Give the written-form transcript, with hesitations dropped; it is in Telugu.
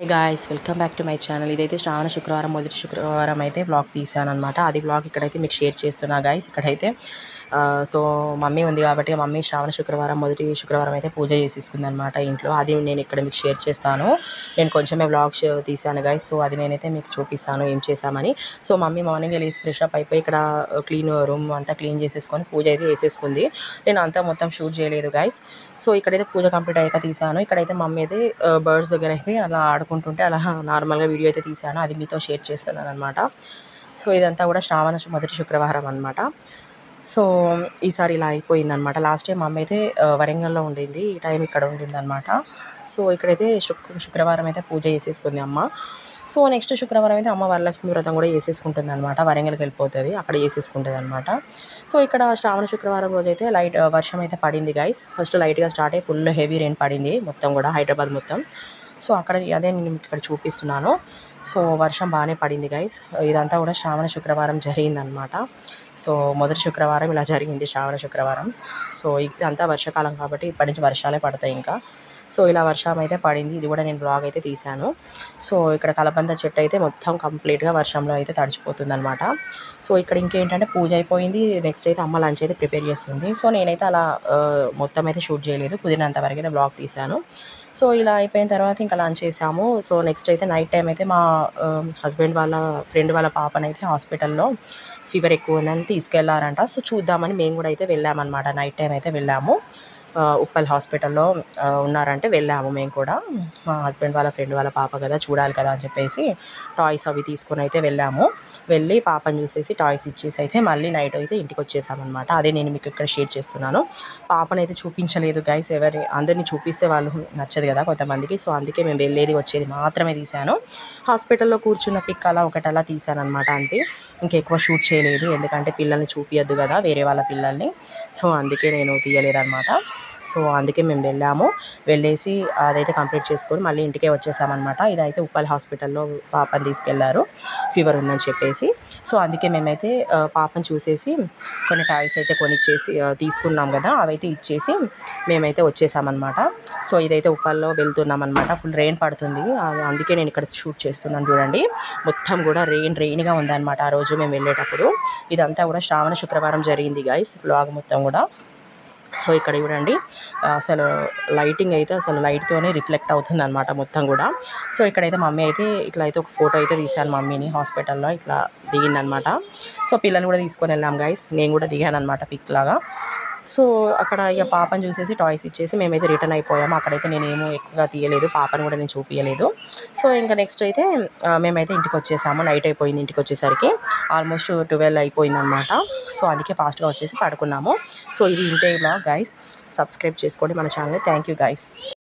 Hey guys, welcome back to my channel. ఇదైతే శ్రావణ శుక్రవారం మొదటి శుక్రవారం అయితే బ్లాగ్ తీసానన్నమాట. అది బ్లాగ్ ఇక్కడైతే మీకు షేర్ చేస్తున్నా గైస్. ఇక్కడైతే సో మమ్మీ ఉంది కాబట్టి మమ్మీ శ్రావణ శుక్రవారం మొదటి శుక్రవారం అయితే పూజ చేసేసుకుంది అనమాట ఇంట్లో. అది నేను ఇక్కడ మీకు షేర్ చేస్తాను. నేను కొంచెమే బ్లాగ్ తీసాను గైస్. సో అది నేనైతే మీకు చూపిస్తాను ఏం చేసామని. సో మమ్మీ మార్నింగ్ వెళ్ళి ఫ్రెష్ అప్ అయిపోయి ఇక్కడ రూమ్ అంతా క్లీన్ చేసేసుకొని పూజ అయితే వేసేసుకుంది. నేను అంతా మొత్తం షూట్ చేయలేదు గైస్. సో ఇక్కడైతే పూజ కంప్లీట్ అయ్యాక తీసాను. ఇక్కడైతే మమ్మీ అయితే బర్డ్స్ దగ్గర అయితే అలా ఆడుకుంటుంటే అలా నార్మల్గా వీడియో అయితే తీసాను. అది మీతో షేర్ చేస్తున్నాను అనమాట. సో ఇదంతా కూడా శ్రావణ మొదటి శుక్రవారం అనమాట. సో ఈసారి ఇలా అయిపోయిందనమాట. లాస్ట్ టైం అమ్మ అయితే వరంగల్లో ఉండింది, ఈ టైం ఇక్కడ ఉండిందనమాట. సో ఇక్కడైతే శుక్రవారం అయితే పూజ చేసేసుకుంది అమ్మ. సో నెక్స్ట్ శుక్రవారం అయితే అమ్మ వరలక్ష్మి వ్రతం కూడా చేసేసుకుంటుంది అనమాట. వరంగల్కి వెళ్ళిపోతుంది, అక్కడ చేసేసుకుంటుంది అనమాట. సో ఇక్కడ శ్రావణ శుక్రవారం రోజు అయితే లైట్ వర్షం అయితే పడింది గైస్. ఫస్ట్ లైట్గా స్టార్ట్ అయ్యి ఫుల్ హెవీ రెయిన్ పడింది మొత్తం కూడా హైదరాబాద్ మొత్తం. సో అక్కడ అదే నేను ఇక్కడ చూపిస్తున్నాను. సో వర్షం బాగానే పడింది గైస్. ఇదంతా కూడా శ్రావణ శుక్రవారం జరిగిందనమాట. సో మొదటి శుక్రవారం ఇలా జరిగింది శ్రావణ శుక్రవారం. సో ఇదంతా వర్షాకాలం కాబట్టి ఇప్పటి నుంచి వర్షాలే పడతాయి ఇంకా. సో ఇలా వర్షం అయితే పడింది. ఇది కూడా నేను బ్లాగ్ అయితే తీశాను. సో ఇక్కడ కలబంద చెట్టు అయితే మొత్తం కంప్లీట్గా వర్షంలో అయితే తడిచిపోతుంది అనమాట. సో ఇక్కడ ఇంకేంటంటే పూజ అయిపోయింది. నెక్స్ట్ అయితే అమ్మ లంచ్ అయితే ప్రిపేర్ చేస్తుంది. సో నేనైతే అలా మొత్తం అయితే షూట్ చేయలేదు, కుదిరినంత వరకు అయితే బ్లాగ్ తీశాను. సో ఇలా అయిపోయిన తర్వాత ఇంకా లంచ్ చేసాము. సో నెక్స్ట్ అయితే నైట్ టైం అయితే మా హస్బెండ్ వాళ్ళ ఫ్రెండ్ వాళ్ళ పాపనైతే హాస్పిటల్లో ఫీవర్ ఎక్కువ ఉందని తీసుకెళ్లారంట. సో చూద్దామని మేము కూడా అయితే వెళ్ళామన్నమాట. నైట్ టైం అయితే వెళ్ళాము. ఉప్పల్ హాస్పిటల్లో ఉన్నారంటే వెళ్ళాము మేము కూడా. మా హస్బెండ్ వాళ్ళ ఫ్రెండ్ వాళ్ళ పాప కదా, చూడాలి కదా అని చెప్పేసి టాయ్స్ అవి తీసుకొని అయితే వెళ్ళాము. వెళ్ళి పాపని చూసేసి టాయ్స్ ఇచ్చేసి అయితే మళ్ళీ నైట్ అయితే ఇంటికి వచ్చేసామన్నమాట. అదే నేను మీకు ఇక్కడ షేర్ చేస్తున్నాను. పాపనైతే చూపించలేదు గైస్. అందరినీ చూపిస్తే వాళ్ళు నచ్చదు కదా కొంతమందికి. సో అందుకే మేము వెళ్ళేది వచ్చేది మాత్రమే తీశాను. హాస్పిటల్లో కూర్చున్న పిక్ అలా ఒకటి అలా తీశాను అనమాట అంతే. ఇంకెక్కువ షూట్ చేయలేదు, ఎందుకంటే పిల్లల్ని చూపించద్దు కదా వేరే వాళ్ళ పిల్లల్ని. సో అందుకే నేను తీయలేదన్నమాట. సో అందుకే మేము వెళ్ళేసి అదైతే కంప్లీట్ చేసుకొని మళ్ళీ ఇంటికే వచ్చేసామన్నమాట. ఇదైతే ఉప్పల్ హాస్పిటల్లో పాపని తీసుకెళ్లారు ఫీవర్ ఉందని చెప్పేసి. సో అందుకే మేమైతే పాపను చూసేసి కొన్ని టాయ్స్ అయితే కొనిచ్చేసి తీసుకున్నాం కదా, అవైతే ఇచ్చేసి మేమైతే వచ్చేసామన్నమాట. సో ఇదైతే ఉప్పల్లో వెళ్తున్నాం అనమాట. ఫుల్ రెయిన్ పడుతుంది, అందుకే నేను ఇక్కడ షూట్ చేస్తున్నాను. చూడండి మొత్తం కూడా రెయిన్గా ఉందన్నమాట ఆ రోజు మేము వెళ్ళేటప్పుడు. ఇదంతా కూడా శ్రావణ శుక్రవారం జరిగింది గైస్, బ్లాగ్ మొత్తం కూడా. సో ఇక్కడ చూడండి అసలు లైటింగ్ అయితే అసలు లైట్తోనే రిఫ్లెక్ట్ అవుతుంది అనమాట మొత్తం కూడా. సో ఇక్కడైతే మమ్మీ అయితే ఇట్లా అయితే ఒక ఫోటో అయితే తీశాను మమ్మీని హాస్పిటల్లో ఇట్లా దిగిందనమాట. సో పిల్లల్ని కూడా తీసుకొని వెళ్ళాం గైస్. నేను కూడా దిగాను అనమాట పిక్ లాగా. సో అక్కడ ఇక పాపను చూసేసి టాయ్స్ ఇచ్చేసి మేమైతే రిటర్న్ అయిపోయాము. అక్కడైతే నేనేమో ఎక్కువగా తీయలేదు, పాపను కూడా నేను చూపించలేదు. సో ఇంకా నెక్స్ట్ అయితే మేమైతే ఇంటికి వచ్చేసాము. నైట్ అయిపోయింది ఇంటికి వచ్చేసరికి, ఆల్మోస్ట్ 12 అయిపోయింది అనమాట. సో అందుకే ఫాస్ట్గా వచ్చేసి పడుకున్నాము. సో ఇది ఇంతే బ్లాగ్ గైస్. సబ్స్క్రైబ్ చేసుకోండి మన ఛానల్ని. Thank you guys.